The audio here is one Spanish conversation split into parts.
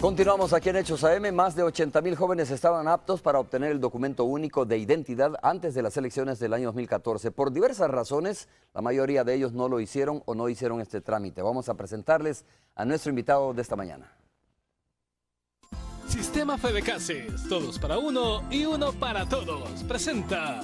Continuamos aquí en Hechos AM. Más de 80,000 jóvenes estaban aptos para obtener el documento único de identidad antes de las elecciones del año 2014. Por diversas razones, la mayoría de ellos no lo hicieron o no hicieron este trámite. Vamos a presentarles a nuestro invitado de esta mañana. Sistema Fedecases, todos para uno y uno para todos. Presenta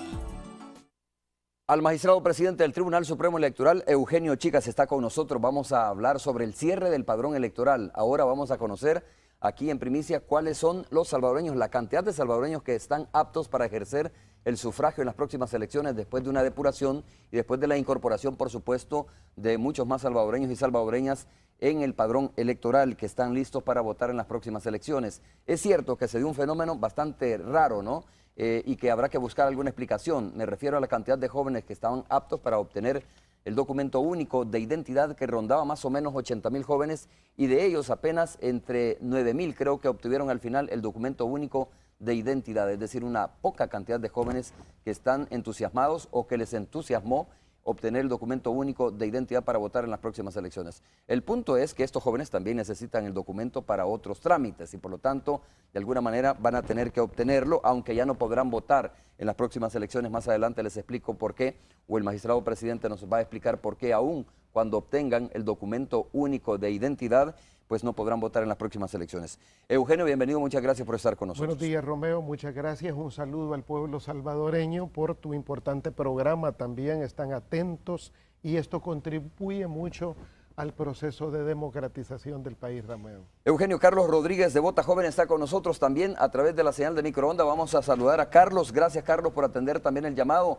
al magistrado presidente del Tribunal Supremo Electoral, Eugenio Chicas, está con nosotros. Vamos a hablar sobre el cierre del padrón electoral. Ahora vamos a conocer aquí en primicia cuáles son los salvadoreños, la cantidad de salvadoreños que están aptos para ejercer el sufragio en las próximas elecciones después de una depuración y después de la incorporación, por supuesto, de muchos más salvadoreños y salvadoreñas en el padrón electoral que están listos para votar en las próximas elecciones. Es cierto que se dio un fenómeno bastante raro, ¿no? Y que habrá que buscar alguna explicación. Me refiero a la cantidad de jóvenes que estaban aptos para obtener el documento único de identidad, que rondaba más o menos 80,000 jóvenes, y de ellos apenas entre 9,000 creo que obtuvieron al final el documento único de identidad, es decir, una poca cantidad de jóvenes que están entusiasmados o que les entusiasmó obtener el documento único de identidad para votar en las próximas elecciones. El punto es que estos jóvenes también necesitan el documento para otros trámites y por lo tanto, de alguna manera van a tener que obtenerlo, aunque ya no podrán votar en las próximas elecciones. Más adelante les explico por qué, o el magistrado presidente nos va a explicar por qué aún cuando obtengan el documento único de identidad, pues no podrán votar en las próximas elecciones. Eugenio, bienvenido, muchas gracias por estar con nosotros. Buenos días, Romeo, muchas gracias. Un saludo al pueblo salvadoreño por tu importante programa. También están atentos y esto contribuye mucho al proceso de democratización del país, Romeo. Eugenio, Carlos Rodríguez de Vota Joven está con nosotros también a través de la señal de microonda. Vamos a saludar a Carlos. Gracias, Carlos, por atender también el llamado.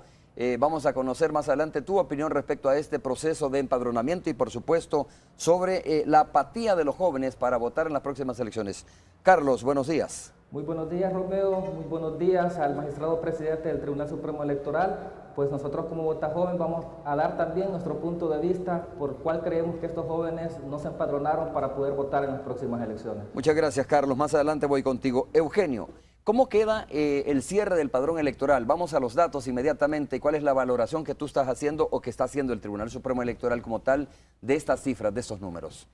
Vamos a conocer más adelante tu opinión respecto a este proceso de empadronamiento y, por supuesto, sobre la apatía de los jóvenes para votar en las próximas elecciones. Carlos, buenos días. Muy buenos días, Romeo. Muy buenos días al magistrado presidente del Tribunal Supremo Electoral. Pues nosotros como Vota Joven vamos a dar también nuestro punto de vista por cuál creemos que estos jóvenes no se empadronaron para poder votar en las próximas elecciones. Muchas gracias, Carlos. Más adelante voy contigo. Eugenio, ¿cómo queda el cierre del padrón electoral? Vamos a los datos inmediatamente. ¿Cuál es la valoración que tú estás haciendo o que está haciendo el Tribunal Supremo Electoral como tal de estas cifras, de estos números?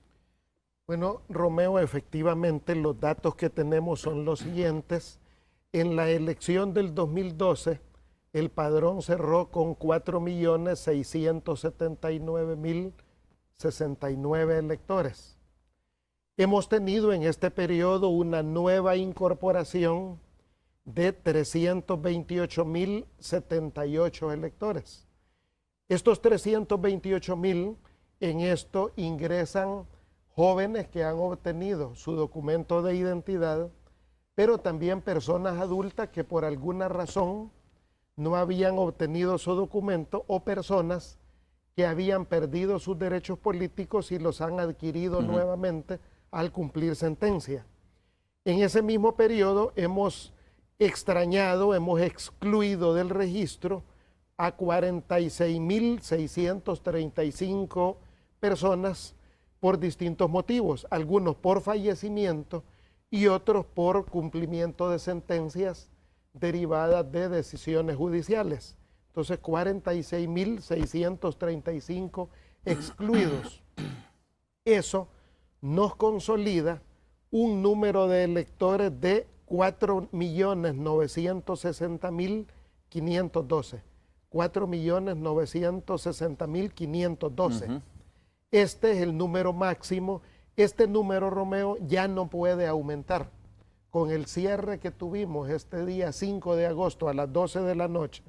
Bueno, Romeo, efectivamente los datos que tenemos son los siguientes. En la elección del 2012, el padrón cerró con 4.679.069 electores. Hemos tenido en este periodo una nueva incorporación de 328.078 electores. Estos 328.000 en esto ingresan jóvenes que han obtenido su documento de identidad, pero también personas adultas que por alguna razón no habían obtenido su documento o personas que habían perdido sus derechos políticos y los han adquirido nuevamente al cumplir sentencia. En ese mismo periodo hemos excluido del registro a 46.635 personas por distintos motivos, algunos por fallecimiento y otros por cumplimiento de sentencias derivadas de decisiones judiciales. Entonces, 46.635 excluidos. Eso nos consolida un número de electores de 4.960.512. 4.960.512. Este es el número máximo. Este número, Romeo, ya no puede aumentar. Con el cierre que tuvimos este día 5 de agosto a las 12 de la noche,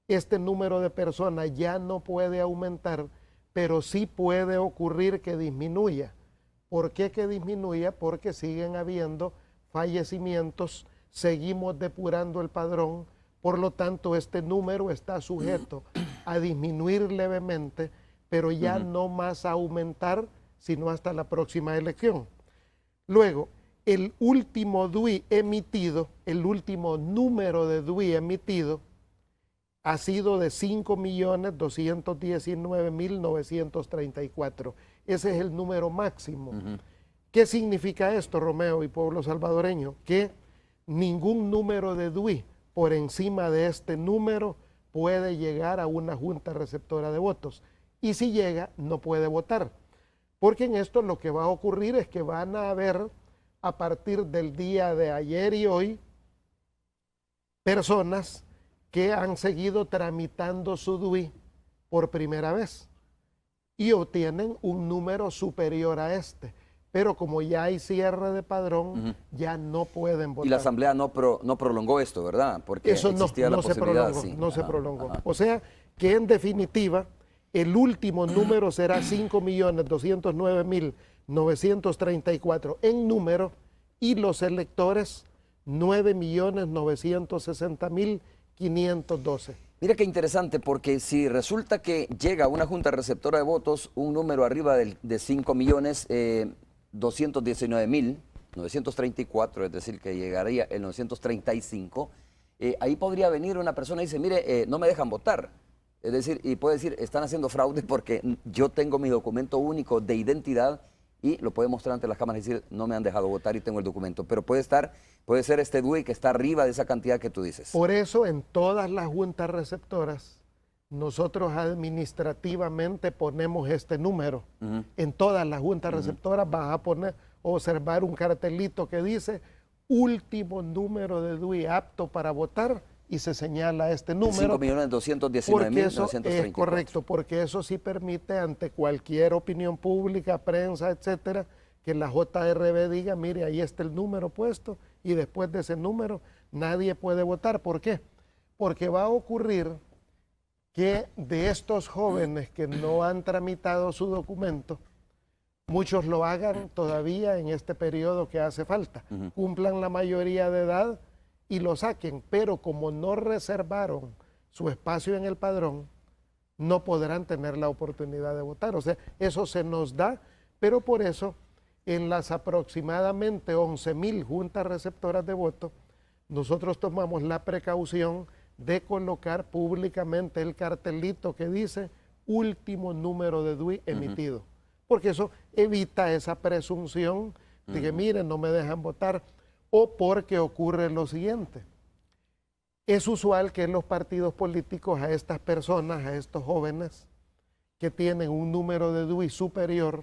este número de personas ya no puede aumentar, pero sí puede ocurrir que disminuya. ¿Por qué que disminuya? Porque siguen habiendo fallecimientos, seguimos depurando el padrón, por lo tanto este número está sujeto a disminuir levemente, pero ya no más a aumentar, sino hasta la próxima elección. Luego, el último DUI emitido, el último número de DUI emitido, ha sido de 5.219.934. Ese es el número máximo. ¿Qué significa esto, Romeo y pueblo salvadoreño? Que ningún número de DUI por encima de este número puede llegar a una junta receptora de votos. Y si llega, no puede votar. Porque en esto lo que va a ocurrir es que van a haber a partir del día de ayer y hoy personas que han seguido tramitando su DUI por primera vez y obtienen un número superior a este. Pero como ya hay cierre de padrón, ya no pueden votar. Y la Asamblea no prolongó esto, ¿verdad? Porque eso existía la posibilidad. Se prolongó, sí. no se prolongó. O sea que en definitiva el último número será 5.209.934 en número y los electores 9.960.512. Mira qué interesante, porque si resulta que llega a una junta receptora de votos un número arriba de 5.219.934, es decir, que llegaría el 935, ahí podría venir una persona y dice, mire, no me dejan votar. Es decir, y puede decir, están haciendo fraude porque yo tengo mi documento único de identidad y lo puede mostrar ante las cámaras y decir, no me han dejado votar y tengo el documento. Pero puede ser este DUI que está arriba de esa cantidad que tú dices. Por eso en todas las juntas receptoras, nosotros administrativamente ponemos este número. En todas las juntas receptoras vas a observar un cartelito que dice último número de DUI apto para votar y se señala este número. 5.219.934. Es correcto, porque eso sí permite ante cualquier opinión pública, prensa, etcétera, que la JRB diga, mire, ahí está el número puesto y después de ese número nadie puede votar. ¿Por qué? Porque va a ocurrir que de estos jóvenes que no han tramitado su documento, muchos lo hagan todavía en este periodo que hace falta, cumplan la mayoría de edad y lo saquen, pero como no reservaron su espacio en el padrón, no podrán tener la oportunidad de votar. O sea, eso se nos da, pero por eso en las aproximadamente 11.000 juntas receptoras de voto, nosotros tomamos la precaución de colocar públicamente el cartelito que dice último número de DUI emitido, porque eso evita esa presunción de que miren, no me dejan votar, o porque ocurre lo siguiente. Es usual que los partidos políticos a estas personas, a estos jóvenes que tienen un número de DUI superior,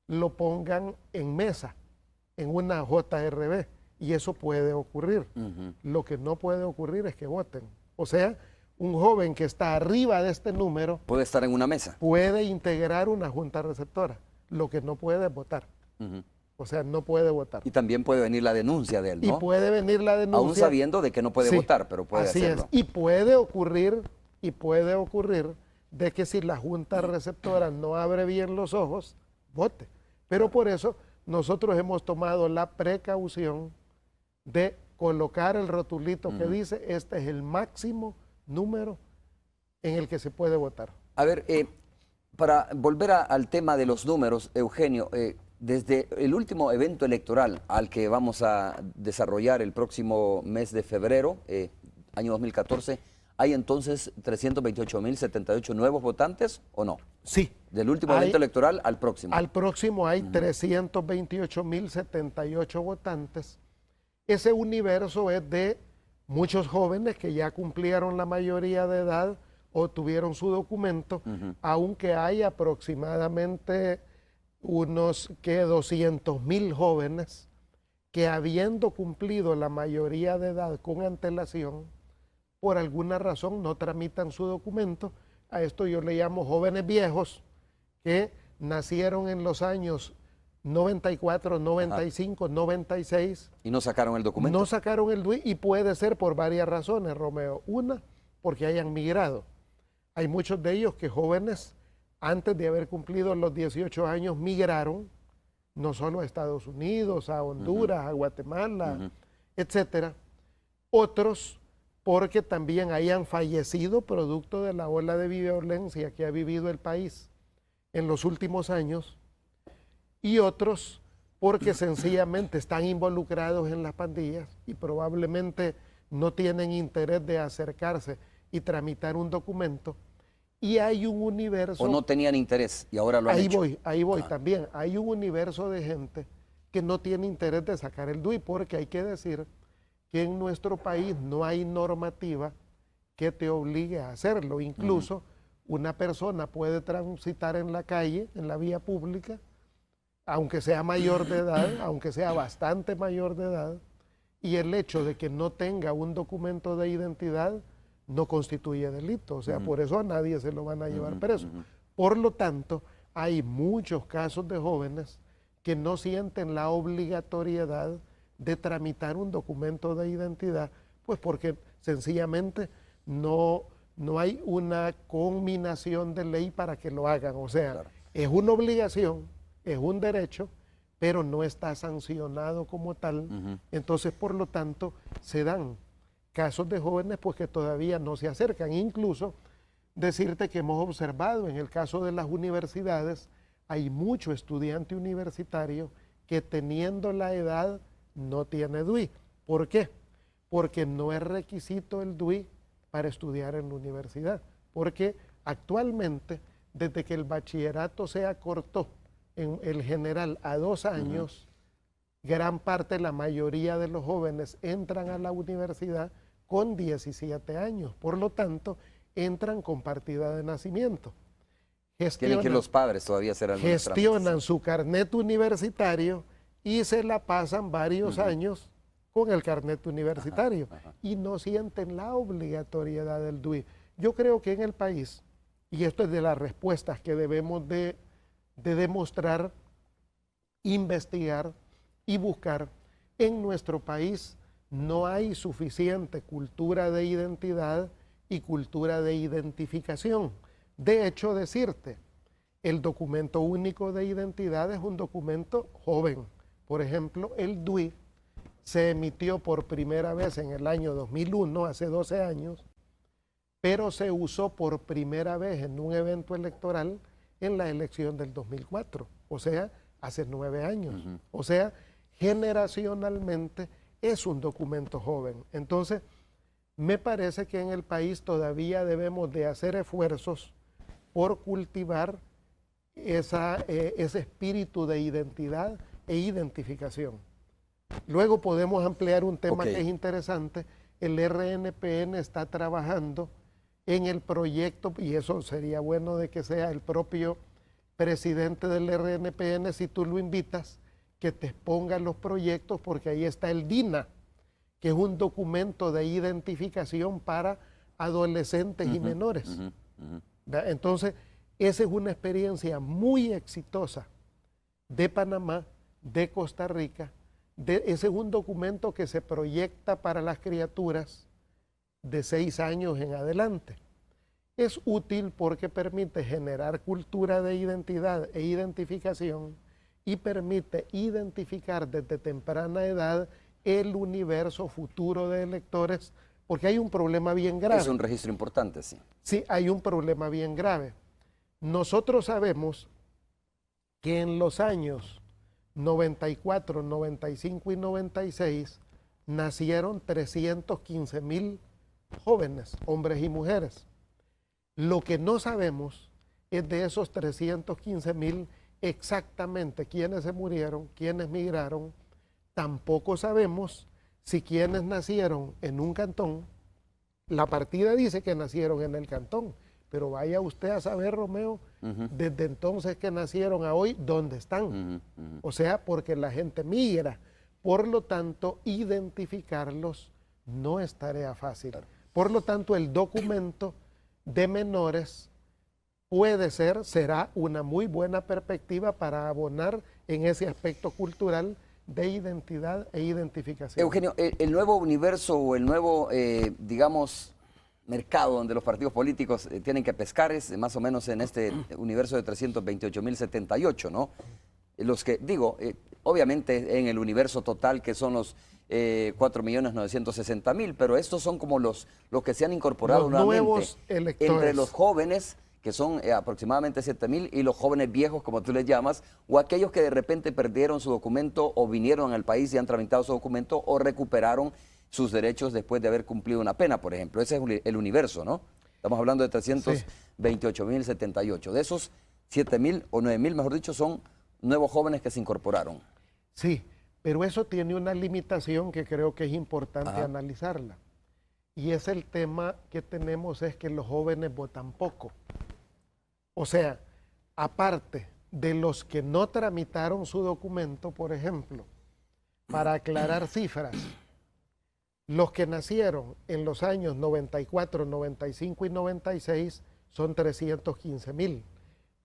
lo pongan en mesa, en una JRB, y eso puede ocurrir. Lo que no puede ocurrir es que voten. O sea, un joven que está arriba de este número puede estar en una mesa. Puede integrar una junta receptora. Lo que no puede es votar. O sea, no puede votar. Y también puede venir la denuncia de él, ¿no? Y puede venir la denuncia. Aún sabiendo de que no puede votar, pero puede hacerlo. Así es. Y puede ocurrir de que si la junta receptora no abre bien los ojos, vote. Pero por eso nosotros hemos tomado la precaución de colocar el rotulito que dice, este es el máximo número en el que se puede votar. A ver, para volver al tema de los números, Eugenio, desde el último evento electoral al que vamos a desarrollar el próximo mes de febrero, año 2014, ¿hay entonces 328.078 nuevos votantes o no? Sí. Del último evento electoral al próximo. Al próximo hay 328.078 votantes. Ese universo es de muchos jóvenes que ya cumplieron la mayoría de edad o tuvieron su documento, aunque hay aproximadamente unos 200.000 jóvenes que habiendo cumplido la mayoría de edad con antelación, por alguna razón no tramitan su documento. A esto yo le llamo jóvenes viejos que nacieron en los años 94, 95, 96. ¿Y no sacaron el documento? No sacaron el DUI y puede ser por varias razones, Romeo. Una, porque hayan migrado. Hay muchos de ellos que jóvenes, antes de haber cumplido los 18 años, migraron, no solo a Estados Unidos, a Honduras, a Guatemala, etcétera. Otros, porque también hayan fallecido producto de la ola de violencia que ha vivido el país en los últimos años. Y otros, porque sencillamente están involucrados en las pandillas y probablemente no tienen interés de acercarse y tramitar un documento. Y hay un universo... O no tenían interés y ahora lo han hecho. Ahí voy también. Hay un universo de gente que no tiene interés de sacar el DUI, porque hay que decir que en nuestro país no hay normativa que te obligue a hacerlo. Incluso una persona puede transitar en la calle, en la vía pública, aunque sea mayor de edad, aunque sea bastante mayor de edad, y el hecho de que no tenga un documento de identidad no constituye delito. O sea, por eso a nadie se lo van a llevar preso. Por lo tanto, hay muchos casos de jóvenes que no sienten la obligatoriedad de tramitar un documento de identidad, pues porque sencillamente no hay una conminación de ley para que lo hagan. O sea, claro, es una obligación, es un derecho, pero no está sancionado como tal. Entonces, por lo tanto, se dan casos de jóvenes pues que todavía no se acercan. Incluso decirte que hemos observado en el caso de las universidades, hay mucho estudiante universitario que teniendo la edad no tiene DUI. ¿Por qué? Porque no es requisito el DUI para estudiar en la universidad. Porque actualmente, desde que el bachillerato se acortó en el general a 2 años, gran parte, la mayoría de los jóvenes entran a la universidad con 17 años. Por lo tanto, entran con partida de nacimiento. Tienen que los padres todavía hacer algunos gestionan trámites. Su carnet universitario y se la pasan varios años con el carnet universitario y no sienten la obligatoriedad del DUI. Yo creo que en el país, y esto es de las respuestas que debemos de demostrar, investigar y buscar, en nuestro país no hay suficiente cultura de identidad y cultura de identificación. De hecho, decirte, el documento único de identidad es un documento joven. Por ejemplo, el DUI se emitió por primera vez en el año 2001, hace 12 años, pero se usó por primera vez en un evento electoral en la elección del 2004, o sea, hace 9 años. O sea, generacionalmente es un documento joven. Entonces, me parece que en el país todavía debemos de hacer esfuerzos por cultivar ese espíritu de identidad e identificación. Luego podemos ampliar un tema que es interesante. El RNPN está trabajando en el proyecto, y eso sería bueno de que sea el propio presidente del RNPN, si tú lo invitas, que te exponga los proyectos, porque ahí está el DINA, que es un documento de identificación para adolescentes y menores. Entonces, esa es una experiencia muy exitosa de Panamá, de Costa Rica. Ese es un documento que se proyecta para las criaturas de 6 años en adelante. Es útil porque permite generar cultura de identidad e identificación y permite identificar desde temprana edad el universo futuro de electores, porque hay un problema bien grave. Es un registro importante, sí. Sí, hay un problema bien grave. Nosotros sabemos que en los años 94, 95 y 96 nacieron 315,000 jóvenes, hombres y mujeres. Lo que no sabemos es de esos 315,000 exactamente quiénes se murieron, quiénes migraron. Tampoco sabemos si quienes nacieron en un cantón, la partida dice que nacieron en el cantón, pero vaya usted a saber, Romeo, desde entonces que nacieron a hoy, ¿dónde están? O sea, porque la gente migra. Por lo tanto, identificarlos no es tarea fácil. Por lo tanto, el documento de menores será una muy buena perspectiva para abonar en ese aspecto cultural de identidad e identificación. Eugenio, el nuevo universo o el nuevo, digamos, mercado donde los partidos políticos tienen que pescar es más o menos en este universo de 328,078, ¿no? Los que, digo, obviamente en el universo total que son los 4,960,000, pero estos son como los que se han incorporado los nuevamente nuevos electores. entre los jóvenes, que son aproximadamente 7,000, y los jóvenes viejos, como tú les llamas, o aquellos que de repente perdieron su documento o vinieron al país y han tramitado su documento o recuperaron sus derechos después de haber cumplido una pena, por ejemplo. Ese es el universo, ¿no? Estamos hablando de 328,078. De esos 7,000 o 9,000, mejor dicho, son nuevos jóvenes que se incorporaron. Sí, pero eso tiene una limitación que creo que es importante analizarla. Y es el tema que tenemos, es que los jóvenes votan poco. O sea, aparte de los que no tramitaron su documento, por ejemplo, para aclarar cifras, los que nacieron en los años 94, 95 y 96 son 315,000,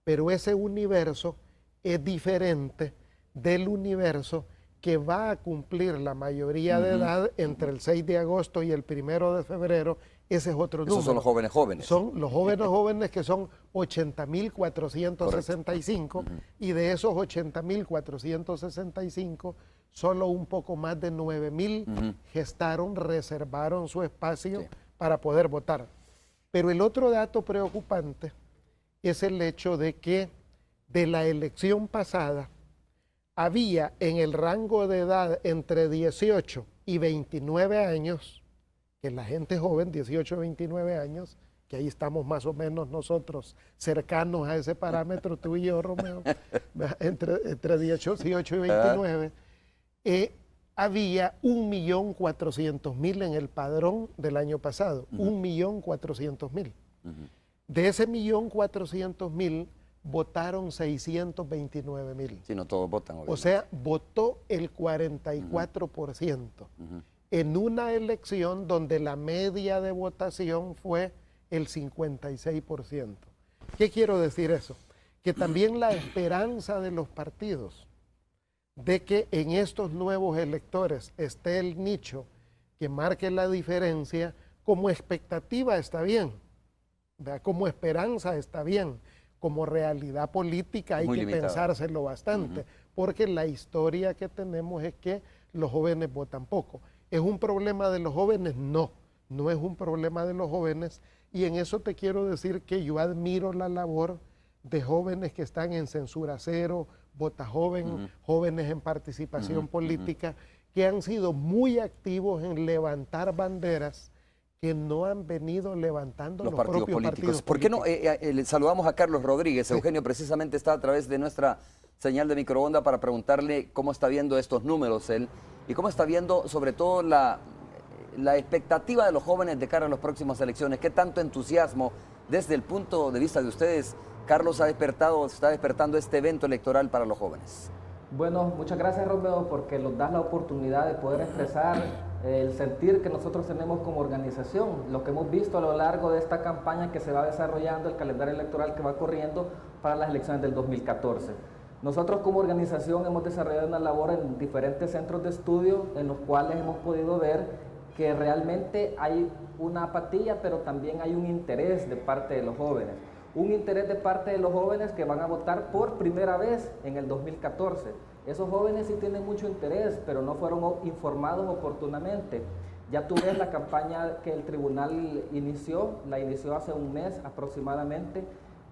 pero ese universo es diferente del universo que va a cumplir la mayoría de edad entre el 6 de agosto y el 1 de febrero. Ese es otro número. Esos son los jóvenes jóvenes. Son los jóvenes que son 80,465 y de esos 80,465, solo un poco más de 9,000 gestaron, reservaron su espacio para poder votar. Pero el otro dato preocupante es el hecho de que de la elección pasada había en el rango de edad entre 18 y 29 años, que la gente joven, 18 a 29 años, que ahí estamos más o menos nosotros cercanos a ese parámetro, tú y yo, Romeo, entre 18 y 29, había 1.400.000 en el padrón del año pasado, 1.400.000. De ese 1.400.000 votaron 629,000. Sí, no todos votan. Obviamente. O sea, votó el 44%. En una elección donde la media de votación fue el 56%. ¿Qué quiero decir eso? Que también la esperanza de los partidos de que en estos nuevos electores esté el nicho que marque la diferencia, como expectativa está bien, ¿verdad? Como esperanza está bien, como realidad política hay que pensárselo bastante, porque la historia que tenemos es que los jóvenes votan poco. ¿Es un problema de los jóvenes? No, no es un problema de los jóvenes, y en eso te quiero decir que yo admiro la labor de jóvenes que están en Censura Cero, Vota Joven, jóvenes en participación política, que han sido muy activos en levantar banderas que no han venido levantando los propios partidos políticos. ¿Por qué no saludamos a Carlos Rodríguez? Sí. Eugenio precisamente está a través de nuestra señal de microonda para preguntarle cómo está viendo estos números él y cómo está viendo sobre todo la expectativa de los jóvenes de cara a las próximas elecciones. ¿Qué tanto entusiasmo desde el punto de vista de ustedes, Carlos, está despertando este evento electoral para los jóvenes? Bueno, muchas gracias, Romeo, porque nos das la oportunidad de poder expresar el sentir que nosotros tenemos como organización, lo que hemos visto a lo largo de esta campaña que se va desarrollando, el calendario electoral que va corriendo para las elecciones del 2014. Nosotros como organización hemos desarrollado una labor en diferentes centros de estudio en los cuales hemos podido ver que realmente hay una apatía, pero también hay un interés de parte de los jóvenes. Un interés de parte de los jóvenes que van a votar por primera vez en el 2014. Esos jóvenes sí tienen mucho interés, pero no fueron informados oportunamente. Ya tú ves la campaña que el tribunal inició, la inició hace un mes aproximadamente,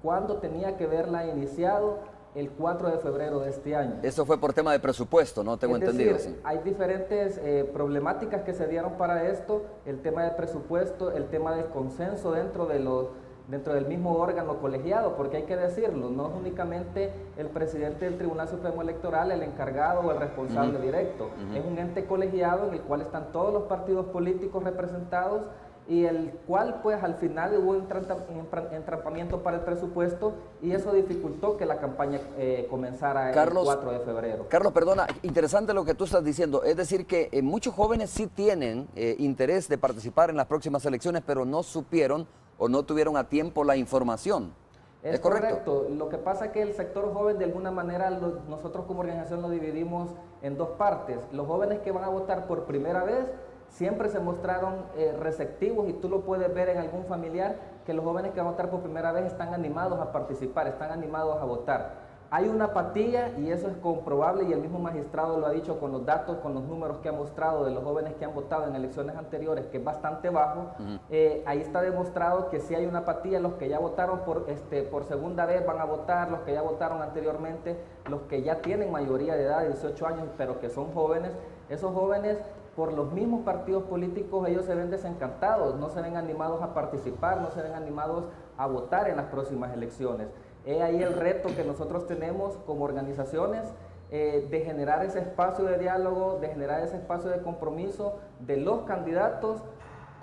cuando tenía que haberla iniciado el 4 de febrero de este año. Eso fue por tema de presupuesto, ¿no? Tengo entendido. Sí. Hay diferentes problemáticas que se dieron para esto, el tema del presupuesto, el tema del consenso dentro del mismo órgano colegiado, porque hay que decirlo, no es únicamente el presidente del Tribunal Supremo Electoral el encargado o el responsable directo, es un ente colegiado en el cual están todos los partidos políticos representados y el cual pues al final hubo un entrampamiento para el presupuesto y eso dificultó que la campaña comenzara el 4 de febrero. Carlos, perdona, interesante lo que tú estás diciendo, es decir que muchos jóvenes sí tienen interés de participar en las próximas elecciones, pero no supieron o no tuvieron a tiempo la información. ¿Es correcto? Lo que pasa es que el sector joven de alguna manera nosotros como organización lo dividimos en dos partes. Los jóvenes que van a votar por primera vez siempre se mostraron receptivos y tú lo puedes ver en algún familiar que los jóvenes que van a votar por primera vez están animados a participar, están animados a votar. Hay una apatía y eso es comprobable y el mismo magistrado lo ha dicho con los datos, con los números que ha mostrado de los jóvenes que han votado en elecciones anteriores, que es bastante bajo. Ahí está demostrado que sí hay una apatía, los que ya votaron por segunda vez van a votar, los que ya votaron anteriormente, los que ya tienen mayoría de edad, 18 años, pero que son jóvenes, esos jóvenes por los mismos partidos políticos ellos se ven desencantados, no se ven animados a participar, no se ven animados a votar en las próximas elecciones. Es ahí el reto que nosotros tenemos como organizaciones de generar ese espacio de diálogo, de generar ese espacio de compromiso de los candidatos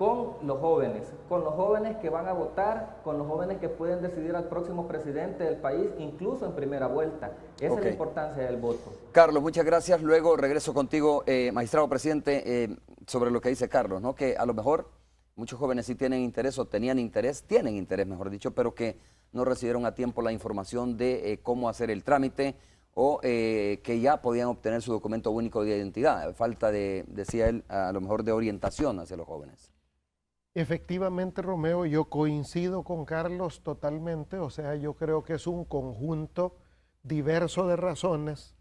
con los jóvenes que van a votar, con los jóvenes que pueden decidir al próximo presidente del país, incluso en primera vuelta. Esa es la importancia del voto. Carlos, muchas gracias. Luego regreso contigo, magistrado presidente, sobre lo que dice Carlos, ¿no? Que a lo mejor muchos jóvenes sí tienen interés o tienen interés, mejor dicho, pero que no recibieron a tiempo la información de cómo hacer el trámite o que ya podían obtener su documento único de identidad. Falta de, decía él, a lo mejor de orientación hacia los jóvenes. Efectivamente, Romeo, yo coincido con Carlos totalmente, o sea, yo creo que es un conjunto diverso de razones.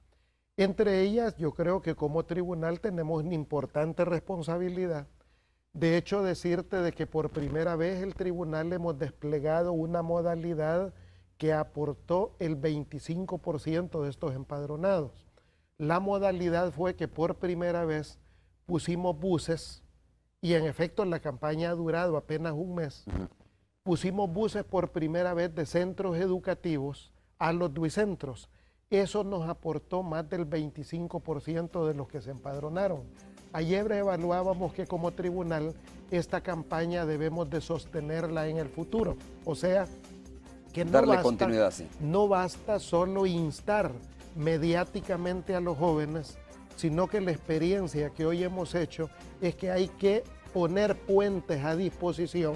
Entre ellas, yo creo que como tribunal tenemos una importante responsabilidad. De hecho, decirte de que por primera vez el tribunal hemos desplegado una modalidad que aportó el 25% de estos empadronados. La modalidad fue que por primera vez pusimos buses, y en efecto la campaña ha durado apenas un mes, pusimos buses por primera vez de centros educativos a los duicentros. Eso nos aportó más del 25% de los que se empadronaron. Ayer evaluábamos que como tribunal esta campaña debemos de sostenerla en el futuro. O sea, que no basta solo instar mediáticamente a los jóvenes, sino que la experiencia que hoy hemos hecho es que hay que poner puentes a disposición,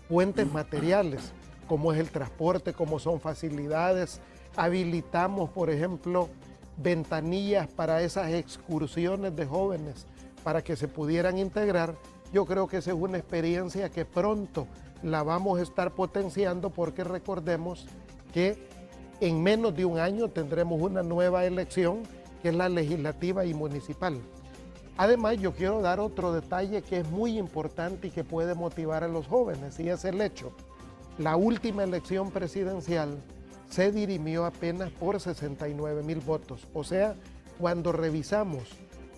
puentes materiales, como es el transporte, como son facilidades. Habilitamos, por ejemplo, ventanillas para esas excursiones de jóvenes para que se pudieran integrar. Yo creo que esa es una experiencia que pronto la vamos a estar potenciando, porque recordemos que en menos de un año tendremos una nueva elección, que es la legislativa y municipal. Además, yo quiero dar otro detalle que es muy importante y que puede motivar a los jóvenes, y es el hecho: la última elección presidencial se dirimió apenas por 69,000 votos. O sea, cuando revisamos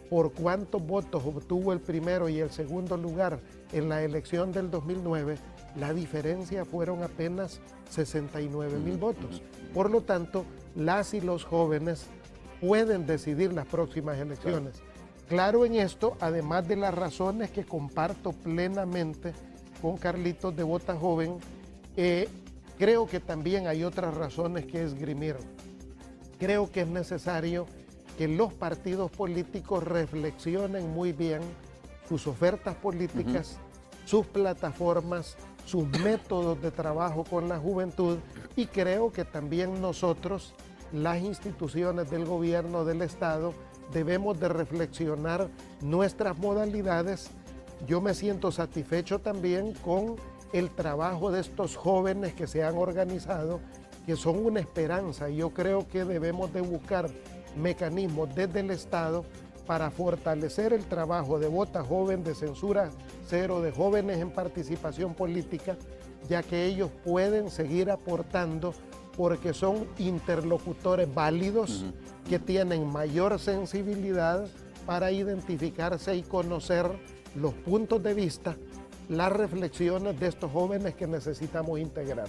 por cuántos votos obtuvo el primero y el segundo lugar en la elección del 2009, la diferencia fueron apenas 69,000 votos. Por lo tanto, las y los jóvenes pueden decidir las próximas elecciones. Claro, en esto, además de las razones que comparto plenamente con Carlitos de Vota Joven, creo que también hay otras razones que esgrimir. Creo que es necesario que los partidos políticos reflexionen muy bien sus ofertas políticas, sus plataformas, sus métodos de trabajo con la juventud, y creo que también nosotros, las instituciones del gobierno del Estado, debemos de reflexionar nuestras modalidades. Yo me siento satisfecho también con el trabajo de estos jóvenes que se han organizado, que son una esperanza. Yo creo que debemos de buscar mecanismos desde el Estado para fortalecer el trabajo de Vota Joven, de Censura Cero, de jóvenes en participación política, ya que ellos pueden seguir aportando porque son interlocutores válidos que tienen mayor sensibilidad para identificarse y conocer los puntos de vista, las reflexiones de estos jóvenes que necesitamos integrar.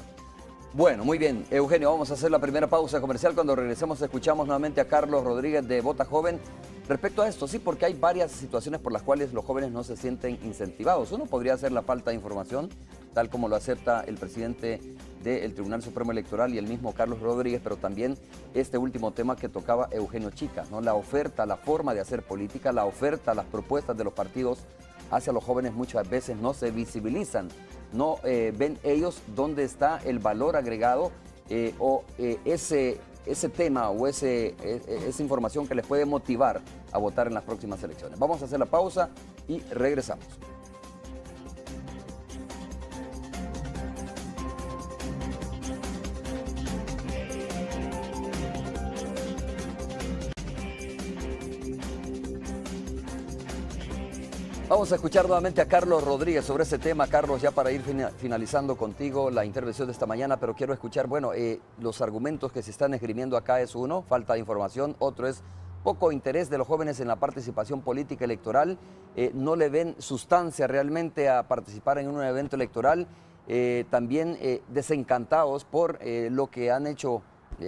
Bueno, muy bien. Eugenio, vamos a hacer la primera pausa comercial. Cuando regresemos escuchamos nuevamente a Carlos Rodríguez de Vota Joven. Respecto a esto, sí, porque hay varias situaciones por las cuales los jóvenes no se sienten incentivados. Uno podría ser la falta de información, tal como lo acepta el presidente del Tribunal Supremo Electoral y el mismo Carlos Rodríguez, pero también este último tema que tocaba Eugenio Chica, ¿no? La oferta, la forma de hacer política, la oferta, las propuestas de los partidos hacia los jóvenes muchas veces no se visibilizan, no ven ellos dónde está el valor agregado ese tema o esa información que les puede motivar a votar en las próximas elecciones. Vamos a hacer la pausa y regresamos. Vamos a escuchar nuevamente a Carlos Rodríguez sobre ese tema. Carlos, ya para ir finalizando contigo la intervención de esta mañana, pero quiero escuchar, bueno, los argumentos que se están esgrimiendo acá es uno, falta de información, otro es poco interés de los jóvenes en la participación política electoral, no le ven sustancia realmente a participar en un evento electoral, también desencantados por lo que han hecho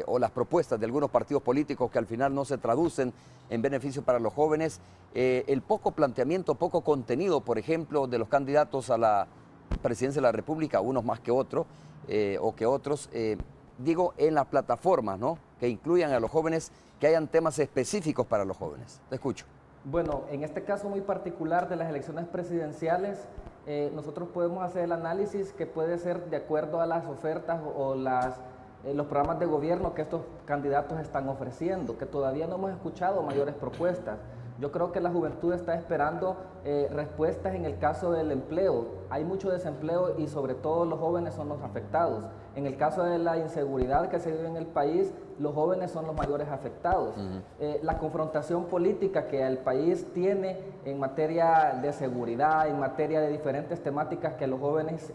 o las propuestas de algunos partidos políticos que al final no se traducen en beneficio para los jóvenes, el poco planteamiento, poco contenido, por ejemplo, de los candidatos a la presidencia de la República, unos más que otros, o que otros, digo, en las plataformas, ¿no?, que incluyan a los jóvenes, que hayan temas específicos para los jóvenes. Te escucho. Bueno, en este caso muy particular de las elecciones presidenciales, nosotros podemos hacer el análisis que puede ser de acuerdo a las ofertas o los programas de gobierno que estos candidatos están ofreciendo, que todavía no hemos escuchado mayores propuestas. Yo creo que la juventud está esperando respuestas en el caso del empleo. Hay mucho desempleo y sobre todo los jóvenes son los afectados. En el caso de la inseguridad que se vive en el país, los jóvenes son los mayores afectados. La confrontación política que el país tiene en materia de seguridad, en materia de diferentes temáticas que a los jóvenes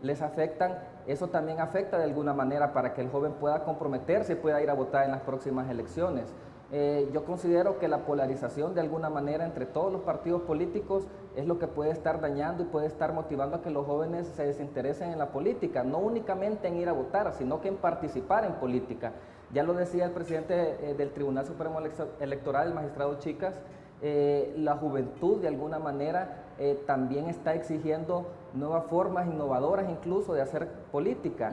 les afectan, eso también afecta de alguna manera para que el joven pueda comprometerse y pueda ir a votar en las próximas elecciones. Yo considero que la polarización de alguna manera entre todos los partidos políticos es lo que puede estar dañando y puede estar motivando a que los jóvenes se desinteresen en la política, no únicamente en ir a votar, sino que en participar en política. Ya lo decía el presidente del Tribunal Supremo Electoral, el magistrado Chicas, la juventud de alguna manera también está exigiendo nuevas formas innovadoras incluso de hacer política.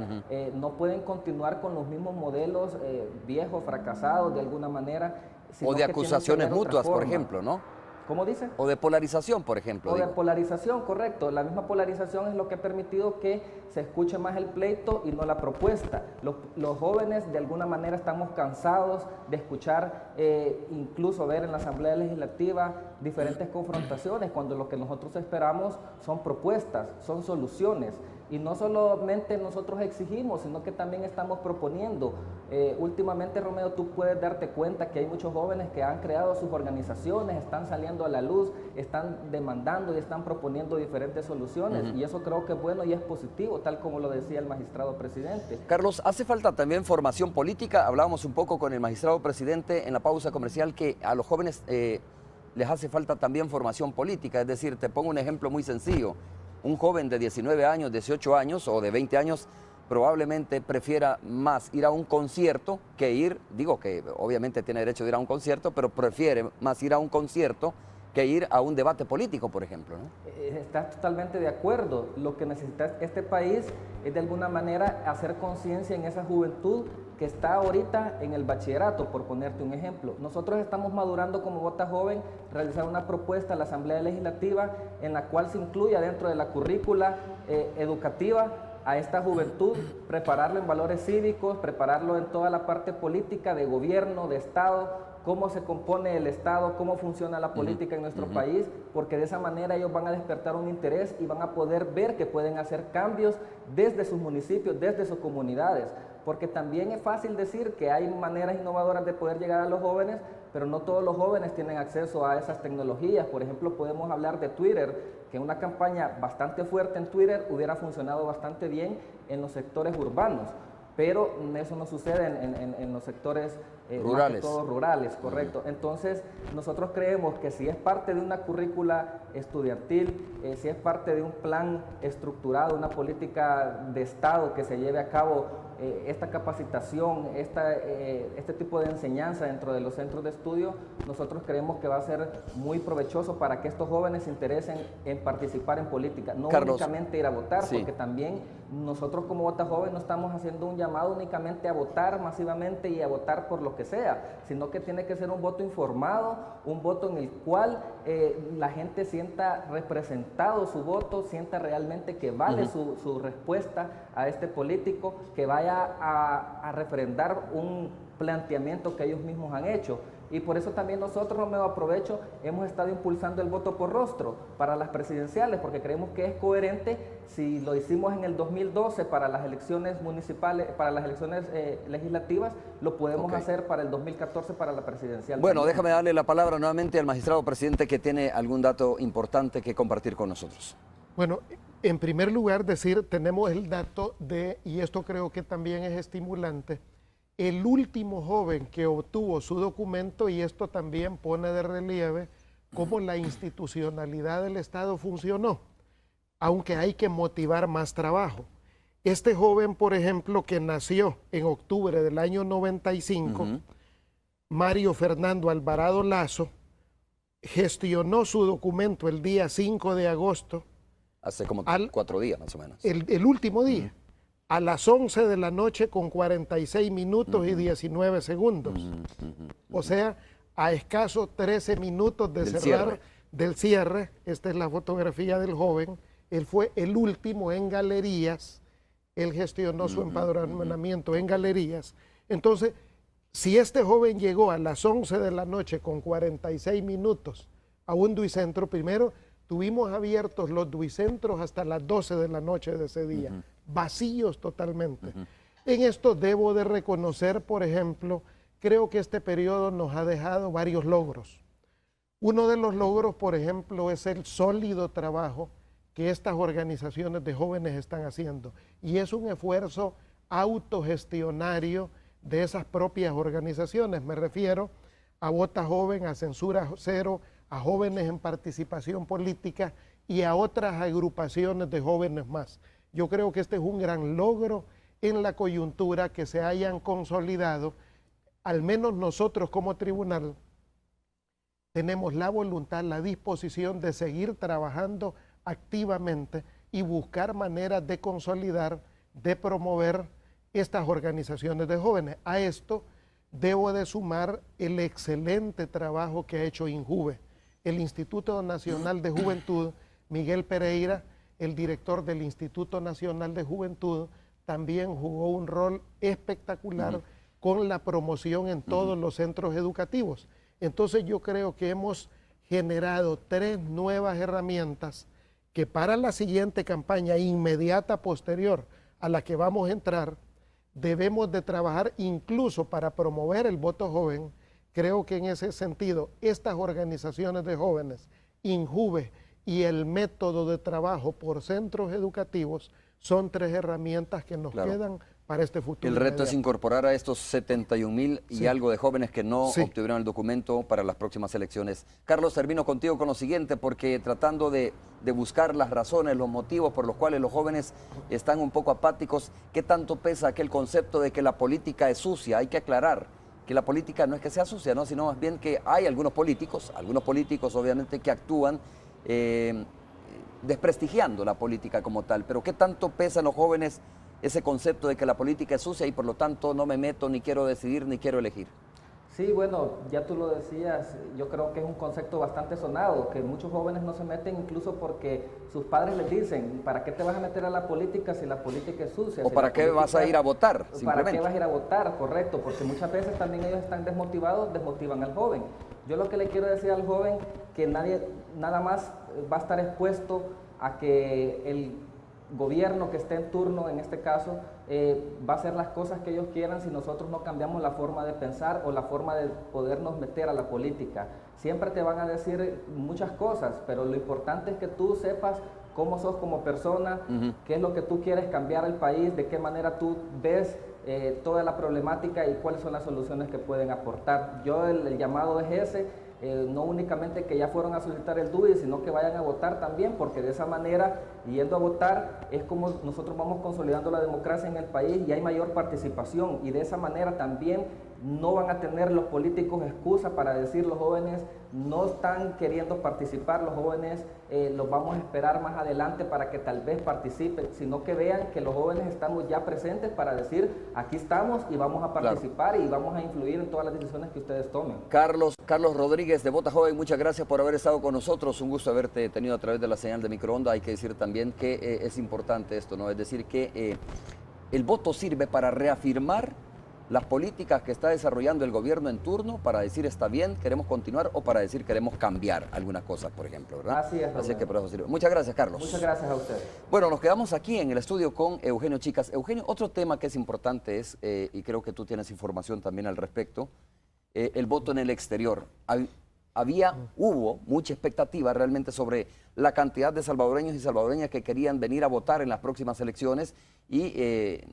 No pueden continuar con los mismos modelos viejos, fracasados de alguna manera. O de acusaciones mutuas, por ejemplo, ¿no? ¿Cómo dice? O de polarización, por ejemplo. O de polarización, correcto. La misma polarización es lo que ha permitido que se escuche más el pleito y no la propuesta. Los jóvenes de alguna manera estamos cansados de escuchar, incluso ver en la Asamblea Legislativa diferentes confrontaciones, cuando lo que nosotros esperamos son propuestas, son soluciones. Y no solamente nosotros exigimos, sino que también estamos proponiendo. Últimamente, Romeo, tú puedes darte cuenta que hay muchos jóvenes que han creado sus organizaciones, están saliendo a la luz, están demandando y están proponiendo diferentes soluciones. Y eso creo que es bueno y es positivo, tal como lo decía el magistrado presidente. Carlos, ¿hace falta también formación política? Hablábamos un poco con el magistrado presidente en la pausa comercial que a los jóvenes les hace falta también formación política. Es decir, te pongo un ejemplo muy sencillo. Un joven de 19 años, 18 años o de 20 años probablemente prefiera más ir a un concierto que ir, digo que obviamente tiene derecho de ir a un concierto, pero prefiere más ir a un concierto que ir a un debate político, por ejemplo, ¿no? Estás totalmente de acuerdo. Lo que necesita este país es de alguna manera hacer conciencia en esa juventud que está ahorita en el bachillerato, por ponerte un ejemplo. Nosotros estamos madurando como Vota Joven, realizar una propuesta a la Asamblea Legislativa en la cual se incluya dentro de la currícula educativa a esta juventud, prepararlo en valores cívicos, prepararlo en toda la parte política de gobierno, de Estado, cómo se compone el Estado, cómo funciona la política en nuestro país, porque de esa manera ellos van a despertar un interés y van a poder ver que pueden hacer cambios desde sus municipios, desde sus comunidades, porque también es fácil decir que hay maneras innovadoras de poder llegar a los jóvenes, pero no todos los jóvenes tienen acceso a esas tecnologías. Por ejemplo, podemos hablar de Twitter, que una campaña bastante fuerte en Twitter hubiera funcionado bastante bien en los sectores urbanos, pero eso no sucede en los sectores rurales. Todos rurales, correcto. Entonces, nosotros creemos que si es parte de una currícula estudiantil, si es parte de un plan estructurado, una política de Estado que se lleve a cabo esta capacitación, este tipo de enseñanza dentro de los centros de estudio, nosotros creemos que va a ser muy provechoso para que estos jóvenes se interesen en participar en política, no Carlos, únicamente ir a votar, sí, porque también nosotros como Vota Joven no estamos haciendo un llamado únicamente a votar masivamente y a votar por lo que sea, sino que tiene que ser un voto informado, un voto en el cual la gente sienta representado su voto, sienta realmente que vale su respuesta a este político, que vaya a refrendar un planteamiento que ellos mismos han hecho. Y por eso también nosotros, Romeo, aprovecho, hemos estado impulsando el voto por rostro para las presidenciales, porque creemos que es coherente. Si lo hicimos en el 2012 para las elecciones municipales, para las elecciones legislativas, lo podemos hacer para el 2014 para la presidencial. Bueno, también. déjame darle la palabra nuevamente al magistrado presidente que tiene algún dato importante que compartir con nosotros. Bueno, en primer lugar decir, tenemos el dato de, y esto creo que también es estimulante, el último joven que obtuvo su documento, y esto también pone de relieve cómo la institucionalidad del Estado funcionó, aunque hay que motivar más trabajo. Este joven, por ejemplo, que nació en octubre del año 95, Mario Fernando Alvarado Lazo, gestionó su documento el día 5 de agosto. Hace como 4 días más o menos. El último día, a las 11 de la noche con 46 minutos y 19 segundos. O sea, a escaso 13 minutos de del cierre. Esta es la fotografía del joven. Él fue el último en galerías. Él gestionó su empadronamiento en galerías. Entonces, si este joven llegó a las 11 de la noche con 46 minutos a un duicentro, primero tuvimos abiertos los duicentros hasta las 12 de la noche de ese día, vacíos totalmente. En esto debo de reconocer, por ejemplo, creo que este periodo nos ha dejado varios logros. Uno de los logros, por ejemplo, es el sólido trabajo que estas organizaciones de jóvenes están haciendo. Y es un esfuerzo autogestionario de esas propias organizaciones. Me refiero a Vota Joven, a Censura Cero, a Jóvenes en Participación Política y a otras agrupaciones de jóvenes más. Yo creo que este es un gran logro en la coyuntura que se hayan consolidado. Al menos nosotros como tribunal tenemos la voluntad, la disposición de seguir trabajando activamente y buscar maneras de consolidar, de promover estas organizaciones de jóvenes. A esto debo de sumar el excelente trabajo que ha hecho INJUVE, el Instituto Nacional de Juventud. Miguel Pereira, el director del Instituto Nacional de Juventud, también jugó un rol espectacular con la promoción en todos los centros educativos. Entonces yo creo que hemos generado 3 nuevas herramientas que para la siguiente campaña inmediata posterior a la que vamos a entrar, debemos de trabajar incluso para promover el voto joven. Creo que en ese sentido, estas organizaciones de jóvenes, INJUVE y el método de trabajo por centros educativos son 3 herramientas que nos quedan para este futuro. El reto es incorporar a estos 71,000 y algo de jóvenes que no obtuvieron el documento para las próximas elecciones. Carlos, termino contigo con lo siguiente, porque tratando de buscar las razones, los motivos por los cuales los jóvenes están un poco apáticos, ¿qué tanto pesa aquel concepto de que la política es sucia? Hay que aclarar que la política no es que sea sucia, ¿no? Sino más bien que hay algunos políticos obviamente que actúan desprestigiando la política como tal. Pero ¿qué tanto pesa en los jóvenes ese concepto de que la política es sucia y por lo tanto no me meto, ni quiero decidir, ni quiero elegir? Sí, bueno, ya tú lo decías, yo creo que es un concepto bastante sonado, que muchos jóvenes no se meten incluso porque sus padres les dicen, ¿para qué te vas a meter a la política si la política es sucia? ¿O para qué vas a ir a votar? ¿Para qué vas a ir a votar? Correcto, porque muchas veces también ellos están desmotivados, desmotivan al joven. Yo lo que le quiero decir al joven, que nadie, nada más va a estar expuesto a que el gobierno que esté en turno, en este caso, va a hacer las cosas que ellos quieran si nosotros no cambiamos la forma de pensar o la forma de podernos meter a la política. Siempre te van a decir muchas cosas, pero lo importante es que tú sepas cómo sos como persona, qué es lo que tú quieres cambiar al país, de qué manera tú ves toda la problemática y cuáles son las soluciones que pueden aportar. Yo el llamado es ese. No únicamente que ya fueron a solicitar el DUI, sino que vayan a votar también, porque de esa manera, yendo a votar, es como nosotros vamos consolidando la democracia en el país y hay mayor participación, y de esa manera también no van a tener los políticos excusa para decir los jóvenes no están queriendo participar, los jóvenes los vamos a esperar más adelante para que tal vez participen, sino que vean que los jóvenes estamos ya presentes para decir aquí estamos y vamos a participar y vamos a influir en todas las decisiones que ustedes tomen. Carlos Rodríguez de Vota Joven, muchas gracias por haber estado con nosotros, un gusto haberte tenido a través de la señal de microondas. Hay que decir también que es importante esto, ¿no? Es decir, que el voto sirve para reafirmar las políticas que está desarrollando el gobierno en turno, para decir está bien, queremos continuar, o para decir queremos cambiar algunas cosas, por ejemplo, ¿verdad? Así es. Así que por eso sirve. Muchas gracias, Carlos. Muchas gracias a ustedes. Bueno, nos quedamos aquí en el estudio con Eugenio Chicas. Eugenio, otro tema que es importante es, y creo que tú tienes información también al respecto, el voto en el exterior. Hubo mucha expectativa realmente sobre la cantidad de salvadoreños y salvadoreñas que querían venir a votar en las próximas elecciones, y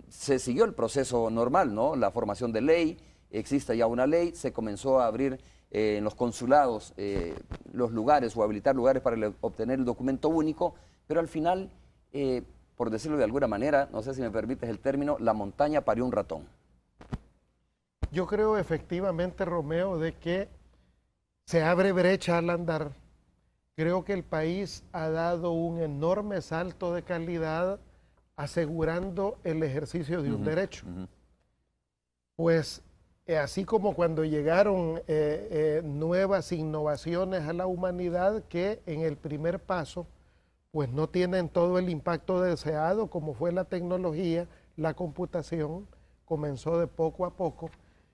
se siguió el proceso normal, ¿no? La formación de ley, existe ya una ley, se comenzó a abrir en los consulados los lugares o habilitar lugares para obtener el documento único, pero al final por decirlo de alguna manera, no sé si me permites el término, la montaña parió un ratón. Yo creo efectivamente, Romeo, de que se abre brecha al andar. Creo que el país ha dado un enorme salto de calidad asegurando el ejercicio de un derecho. Pues así como cuando llegaron nuevas innovaciones a la humanidad que en el primer paso pues no tienen todo el impacto deseado como fue la tecnología, la computación, comenzó de poco a poco.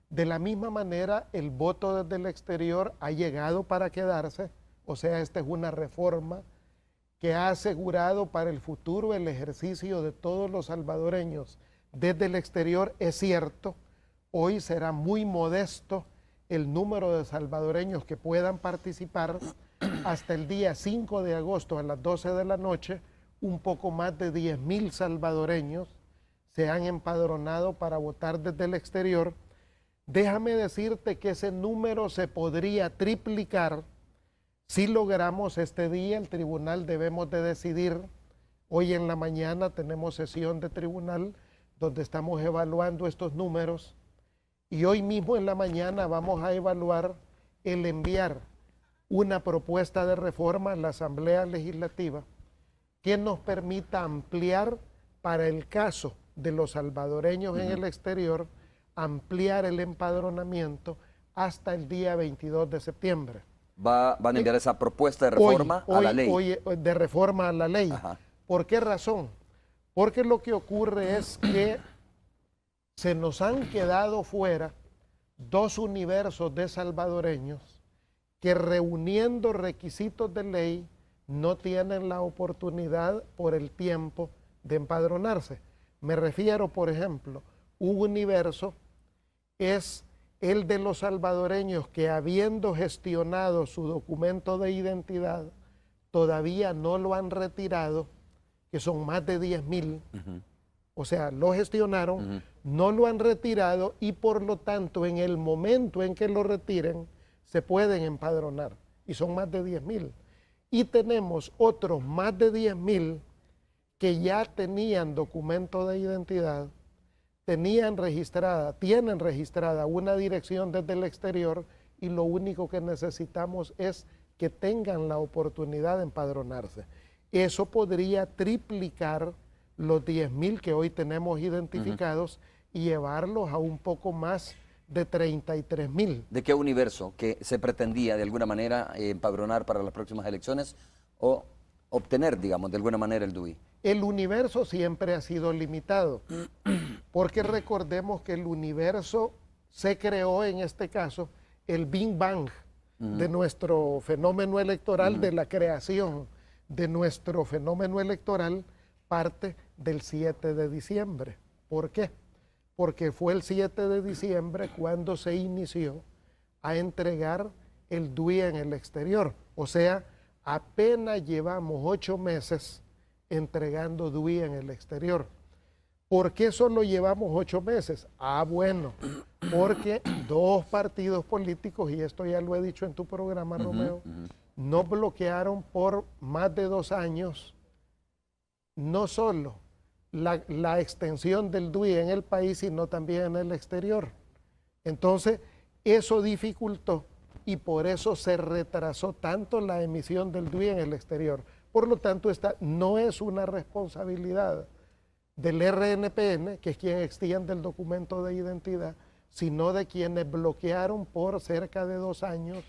De la misma manera, el voto desde el exterior ha llegado para quedarse, o sea, esta es una reforma que ha asegurado para el futuro el ejercicio de todos los salvadoreños desde el exterior. Es cierto, hoy será muy modesto el número de salvadoreños que puedan participar. Hasta el día 5 de agosto a las 12 de la noche, un poco más de 10,000 salvadoreños se han empadronado para votar desde el exterior. Déjame decirte que ese número se podría triplicar si logramos este día. El tribunal debemos de decidir. Hoy en la mañana tenemos sesión de tribunal donde estamos evaluando estos números y hoy mismo en la mañana vamos a evaluar el enviar una propuesta de reforma a la Asamblea Legislativa que nos permita ampliar para el caso de los salvadoreños en el exterior, ampliar el empadronamiento hasta el día 22 de septiembre. Van a enviar esa propuesta de reforma a la ley. De reforma a la ley. Ajá. ¿Por qué razón? Porque lo que ocurre es que se nos han quedado fuera dos universos de salvadoreños que reuniendo requisitos de ley no tienen la oportunidad por el tiempo de empadronarse. Me refiero, por ejemplo, un universo es el de los salvadoreños que habiendo gestionado su documento de identidad todavía no lo han retirado, que son más de 10,000. O sea, lo gestionaron, no lo han retirado y por lo tanto en el momento en que lo retiren se pueden empadronar y son más de 10,000. Y tenemos otros más de 10,000 que ya tenían documento de identidad, tienen registrada una dirección desde el exterior y lo único que necesitamos es que tengan la oportunidad de empadronarse. Eso podría triplicar los 10,000 que hoy tenemos identificados y llevarlos a un poco más de 33,000. ¿De qué universo que se pretendía de alguna manera empadronar para las próximas elecciones o obtener, digamos, de alguna manera el DUI? El universo siempre ha sido limitado, porque recordemos que el universo se creó, en este caso, el Big Bang de nuestro fenómeno electoral, de la creación de nuestro fenómeno electoral, parte del 7 de diciembre. ¿Por qué? Porque fue el 7 de diciembre cuando se inició a entregar el DUI en el exterior. O sea, apenas llevamos 8 meses entregando DUI en el exterior. ¿Por qué solo llevamos 8 meses? Ah, bueno, porque dos partidos políticos, y esto ya lo he dicho en tu programa, Romeo, no bloquearon por más de 2 años no solo la extensión del DUI en el país, sino también en el exterior. Entonces, eso dificultó y por eso se retrasó tanto la emisión del DUI en el exterior. Por lo tanto, esta no es una responsabilidad del RNPN, que es quien extiende el documento de identidad, sino de quienes bloquearon por cerca de 2 años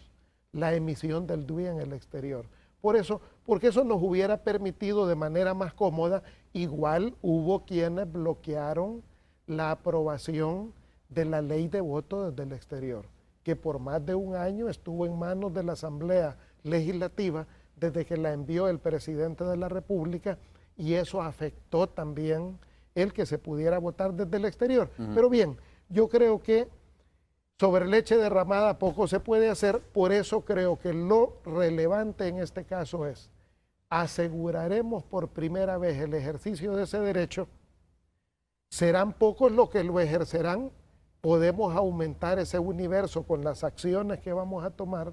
la emisión del DUI en el exterior. Por eso, porque eso nos hubiera permitido de manera más cómoda. Igual hubo quienes bloquearon la aprobación de la ley de voto desde el exterior, que por más de 1 año estuvo en manos de la Asamblea Legislativa desde que la envió el presidente de la República, y eso afectó también el que se pudiera votar desde el exterior. Pero bien, yo creo que sobre leche derramada poco se puede hacer, por eso creo que lo relevante en este caso es aseguraremos por primera vez el ejercicio de ese derecho. Serán pocos los que lo ejercerán, podemos aumentar ese universo con las acciones que vamos a tomar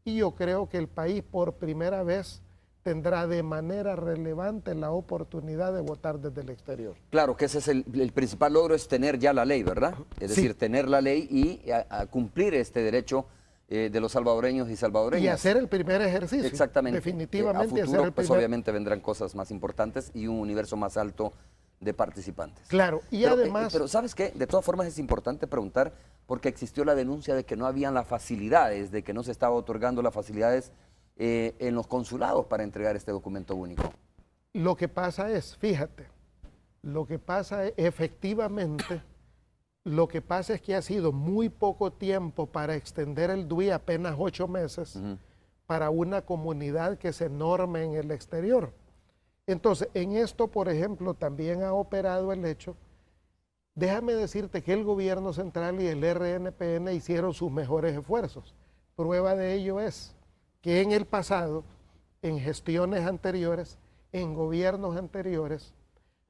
y yo creo que el país por primera vez tendrá de manera relevante la oportunidad de votar desde el exterior. Claro, que ese es el principal logro, es tener ya la ley, ¿verdad? Es Sí. decir, tener la ley y a cumplir este derecho de los salvadoreños y salvadoreñas. Y hacer el primer ejercicio. Exactamente. Definitivamente A futuro, hacer el pues primer... obviamente vendrán cosas más importantes y un universo más alto de participantes. Claro, y Pero, además... pero ¿sabes qué? De todas formas es importante preguntar porque existió la denuncia de que no habían las facilidades, de que no se estaba otorgando las facilidades en los consulados para entregar este documento único. Lo que pasa es, fíjate, lo que pasa es, efectivamente, lo que pasa es que ha sido muy poco tiempo para extender el DUI, apenas 8 meses, para una comunidad que es enorme en el exterior. Entonces, en esto, por ejemplo, también ha operado el hecho, déjame decirte que el gobierno central y el RNPN hicieron sus mejores esfuerzos. Prueba de ello es que en el pasado, en gestiones anteriores, en gobiernos anteriores,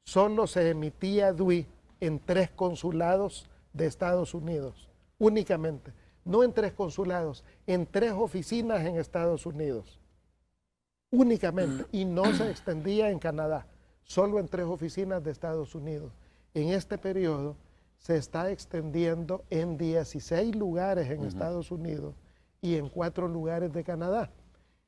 solo se emitía DUI en 3 consulados de Estados Unidos, únicamente. No en 3 consulados, en 3 oficinas en Estados Unidos, únicamente. Y no se extendía en Canadá, solo en 3 oficinas de Estados Unidos. En este periodo se está extendiendo en 16 lugares en Estados Unidos y en 4 lugares de Canadá.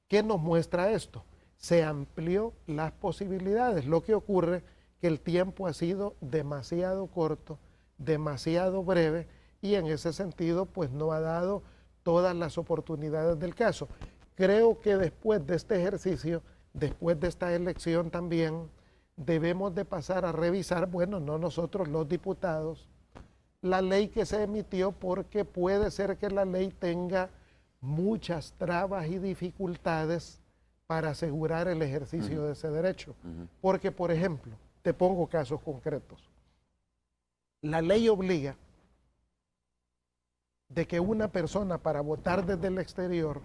¿Qué nos muestra esto? Se amplió las posibilidades. Lo que ocurre que el tiempo ha sido demasiado corto, demasiado breve, y en ese sentido pues no ha dado todas las oportunidades del caso. Creo que después de este ejercicio, después de esta elección también, debemos de pasar a revisar, bueno, no nosotros los diputados, la ley que se emitió, porque puede ser que la ley tenga muchas trabas y dificultades para asegurar el ejercicio de ese derecho. Porque, por ejemplo, te pongo casos concretos. La ley obliga de que una persona para votar desde el exterior,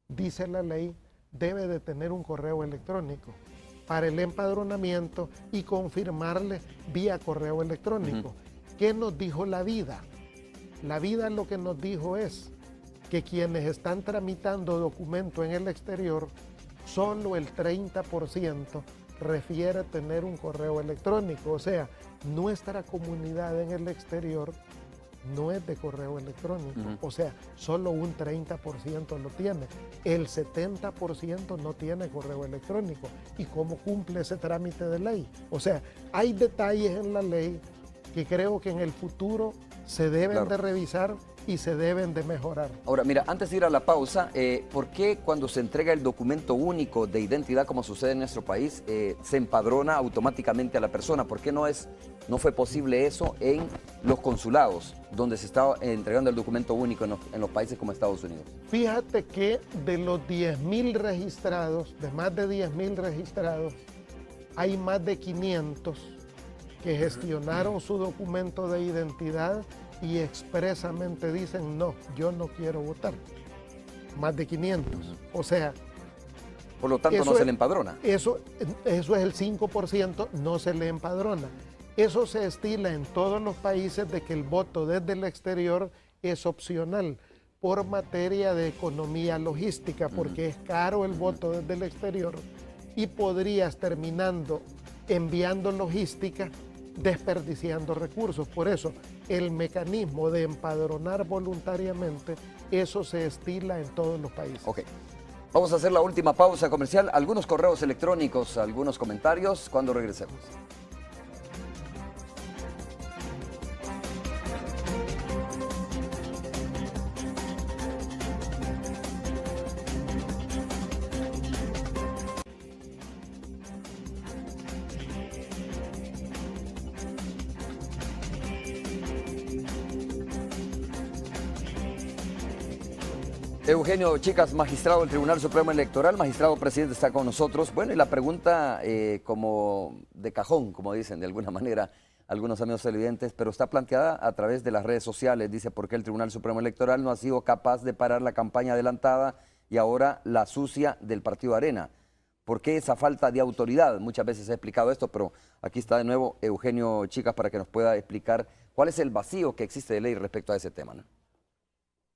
dice la ley, debe de tener un correo electrónico para el empadronamiento y confirmarle vía correo electrónico. ¿Qué nos dijo la vida? La vida lo que nos dijo es que quienes están tramitando documento en el exterior, solo el 30% refiere tener un correo electrónico. O sea, nuestra comunidad en el exterior no es de correo electrónico. O sea, solo un 30% lo tiene. El 70% no tiene correo electrónico. ¿Y cómo cumple ese trámite de ley? O sea, hay detalles en la ley que creo que en el futuro se deben de revisar y se deben de mejorar. Ahora, mira, antes de ir a la pausa, ¿por qué cuando se entrega el documento único de identidad, como sucede en nuestro país, se empadrona automáticamente a la persona? ¿Por qué no fue posible eso en los consulados, donde se estaba entregando el documento único en los países como Estados Unidos? Fíjate que de los 10.000 registrados, de más de 10.000 registrados, hay más de 500 que gestionaron su documento de identidad y expresamente dicen, no, yo no quiero votar. Más de 500. O sea... Por lo tanto, no se le empadrona. Eso es el 5%, no se le empadrona. Eso se estila en todos los países de que el voto desde el exterior es opcional por materia de economía logística, porque es caro el voto desde el exterior y podrías terminando enviando logística desperdiciando recursos. Por eso, el mecanismo de empadronar voluntariamente, eso se estila en todos los países. Ok. Vamos a hacer la última pausa comercial. Algunos correos electrónicos, algunos comentarios, cuando regresemos. Eugenio Chicas, magistrado del Tribunal Supremo Electoral, magistrado presidente, está con nosotros. Bueno, y la pregunta como de cajón, como dicen de alguna manera algunos amigos televidentes, pero está planteada a través de las redes sociales. Dice, ¿por qué el Tribunal Supremo Electoral no ha sido capaz de parar la campaña adelantada y ahora la sucia del Partido Arena? ¿Por qué esa falta de autoridad? Muchas veces he explicado esto, pero aquí está de nuevo Eugenio Chicas para que nos pueda explicar cuál es el vacío que existe de ley respecto a ese tema, ¿no?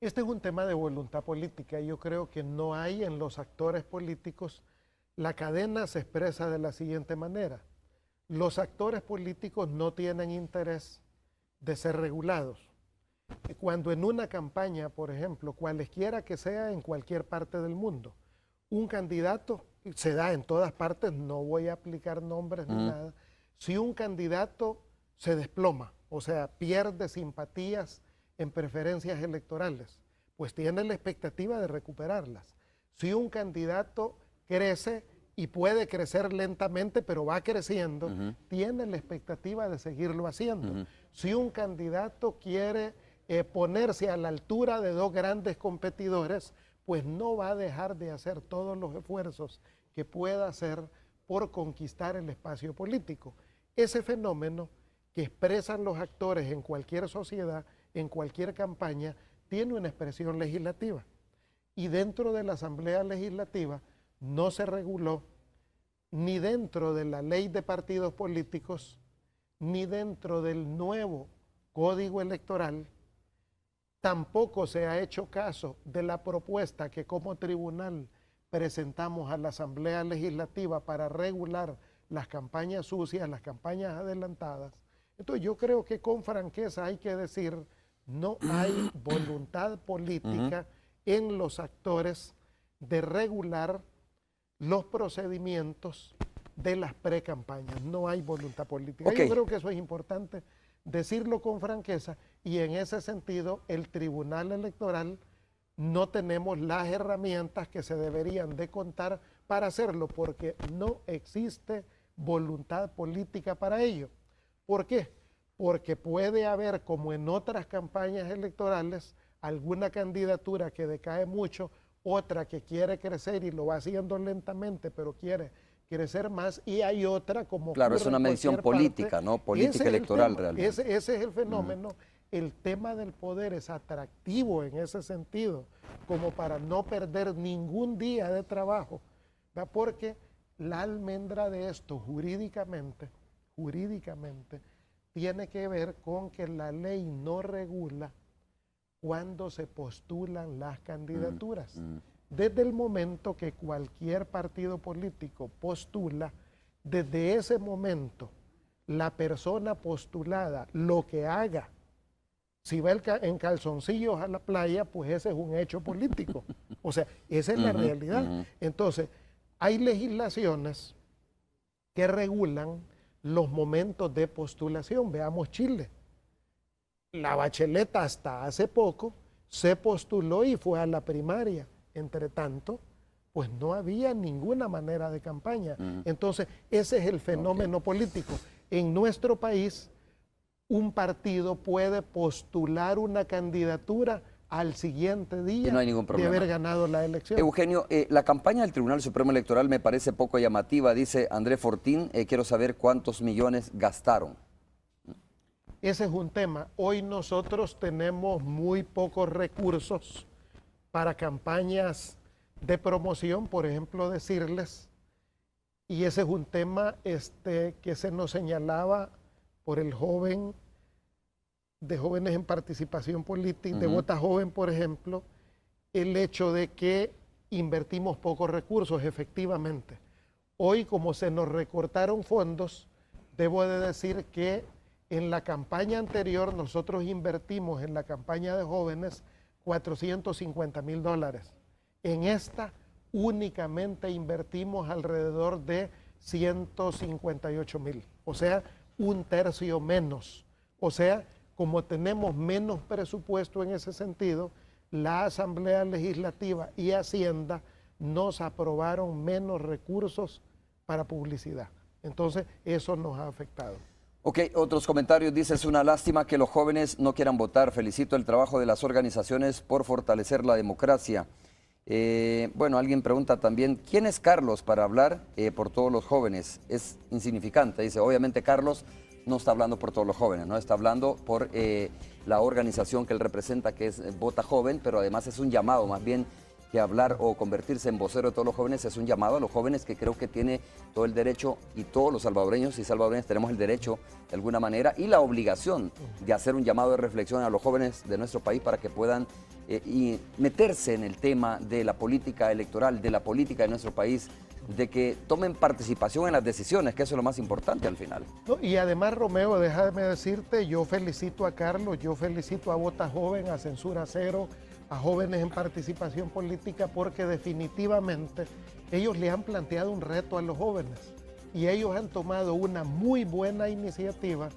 Este es un tema de voluntad política. Yo creo que no hay en los actores políticos La cadena se expresa de la siguiente manera. Los actores políticos no tienen interés de ser regulados. Cuando en una campaña, por ejemplo, cualesquiera que sea en cualquier parte del mundo, un candidato, se da en todas partes, no voy a aplicar nombres ni nada, si un candidato se desploma, o sea, pierde simpatías en preferencias electorales, pues tiene la expectativa de recuperarlas. Si un candidato crece y puede crecer lentamente, pero va creciendo, tiene la expectativa de seguirlo haciendo. Si un candidato quiere ponerse a la altura de dos grandes competidores, pues no va a dejar de hacer todos los esfuerzos que pueda hacer por conquistar el espacio político. Ese fenómeno que expresan los actores en cualquier sociedad, en cualquier campaña, tiene una expresión legislativa. Y dentro de la Asamblea Legislativa no se reguló ni dentro de la ley de partidos políticos, ni dentro del nuevo Código Electoral. Tampoco se ha hecho caso de la propuesta que como tribunal presentamos a la Asamblea Legislativa para regular las campañas sucias, las campañas adelantadas. Entonces yo creo que con franqueza hay que decir, no hay voluntad política en los actores de regular los procedimientos de las precampañas. No hay voluntad política. Yo creo que eso es importante decirlo con franqueza, y en ese sentido el Tribunal Electoral no tenemos las herramientas que se deberían de contar para hacerlo, porque no existe voluntad política para ello. ¿Por qué? Porque puede haber, como en otras campañas electorales, alguna candidatura que decae mucho, otra que quiere crecer y lo va haciendo lentamente, pero quiere crecer más, y hay otra como... Claro, es una medición política, ¿no? Política electoral realmente. Ese es el fenómeno. El tema del poder es atractivo en ese sentido, como para no perder ningún día de trabajo, ¿verdad? Porque la almendra de esto jurídicamente, tiene que ver con que la ley no regula cuando se postulan las candidaturas. Desde el momento que cualquier partido político postula, desde ese momento la persona postulada, lo que haga, si va en calzoncillos a la playa, pues ese es un hecho político. O sea, esa es la realidad. Entonces, hay legislaciones que regulan los momentos de postulación. Veamos Chile. La Bachelet hasta hace poco se postuló y fue a la primaria. Entre tanto, pues no había ninguna manera de campaña. Entonces, ese es el fenómeno político. En nuestro país, un partido puede postular una candidatura al siguiente día no hay ningún problema de haber ganado la elección. Eugenio, la campaña del Tribunal Supremo Electoral me parece poco llamativa, dice André Fortín. Quiero saber cuántos millones gastaron. Ese es un tema. Hoy nosotros tenemos muy pocos recursos para campañas de promoción, por ejemplo, decirles, y ese es un tema que se nos señalaba por el joven, de jóvenes en participación política, de Vota Joven, por ejemplo, el hecho de que invertimos pocos recursos, efectivamente. Hoy, como se nos recortaron fondos, debo de decir que en la campaña anterior nosotros invertimos en la campaña de jóvenes $450,000. En esta únicamente invertimos alrededor de 158,000, o sea, un tercio menos. O sea, como tenemos menos presupuesto en ese sentido, la Asamblea Legislativa y Hacienda nos aprobaron menos recursos para publicidad. Entonces, eso nos ha afectado. Ok, otros comentarios. Dice, es una lástima que los jóvenes no quieran votar. Felicito el trabajo de las organizaciones por fortalecer la democracia. Bueno, alguien pregunta también, ¿quién es Carlos para hablar por todos los jóvenes? Es insignificante. Dice, obviamente Carlos no está hablando por todos los jóvenes, no está hablando por la organización que él representa, que es Vota Joven, pero además es un llamado, más bien que hablar o convertirse en vocero de todos los jóvenes es un llamado a los jóvenes, que creo que tiene todo el derecho, y todos los salvadoreños y salvadoreñas tenemos el derecho de alguna manera y la obligación de hacer un llamado de reflexión a los jóvenes de nuestro país para que puedan y meterse en el tema de la política electoral, de la política de nuestro país, de que tomen participación en las decisiones, que eso es lo más importante al final. No, y además, Romeo, déjame decirte, yo felicito a Carlos, yo felicito a Vota Joven, a Censura Cero, a Jóvenes en Participación Política, porque definitivamente ellos le han planteado un reto a los jóvenes y ellos han tomado una muy buena iniciativa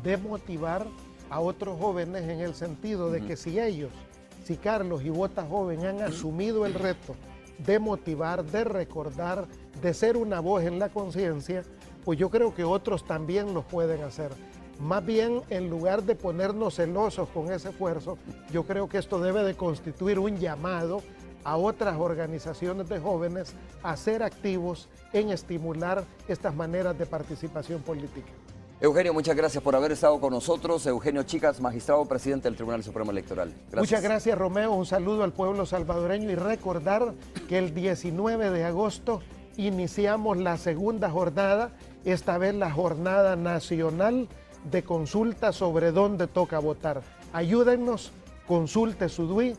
de motivar a otros jóvenes en el sentido de que si Carlos y Vota Joven han asumido el reto de motivar, de recordar, de ser una voz en la conciencia, pues yo creo que otros también lo pueden hacer. Más bien, en lugar de ponernos celosos con ese esfuerzo, yo creo que esto debe de constituir un llamado a otras organizaciones de jóvenes a ser activos en estimular estas maneras de participación política. Eugenio, muchas gracias por haber estado con nosotros. Eugenio Chicas, magistrado presidente del Tribunal Supremo Electoral. Gracias. Muchas gracias, Romeo. Un saludo al pueblo salvadoreño y recordar que el 19 de agosto iniciamos la segunda jornada, esta vez la jornada nacional de consulta sobre dónde toca votar. Ayúdennos, consulte su DUI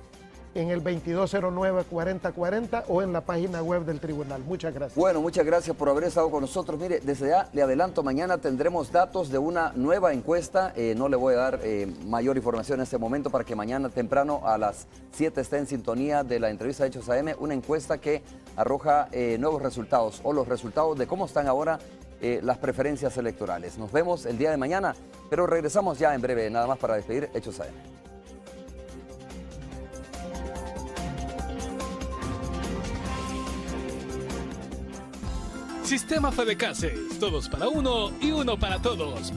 en el 2209-4040 o en la página web del tribunal. Muchas gracias. Bueno, muchas gracias por haber estado con nosotros. Mire, desde ya le adelanto, mañana tendremos datos de una nueva encuesta. No le voy a dar mayor información en este momento para que mañana temprano a las 7 esté en sintonía de la entrevista de Hechos AM, una encuesta que arroja nuevos resultados o los resultados de cómo están ahora las preferencias electorales. Nos vemos el día de mañana, pero regresamos ya en breve, nada más para despedir Hechos AM. Sistema Fedecases, todos para uno y uno para todos.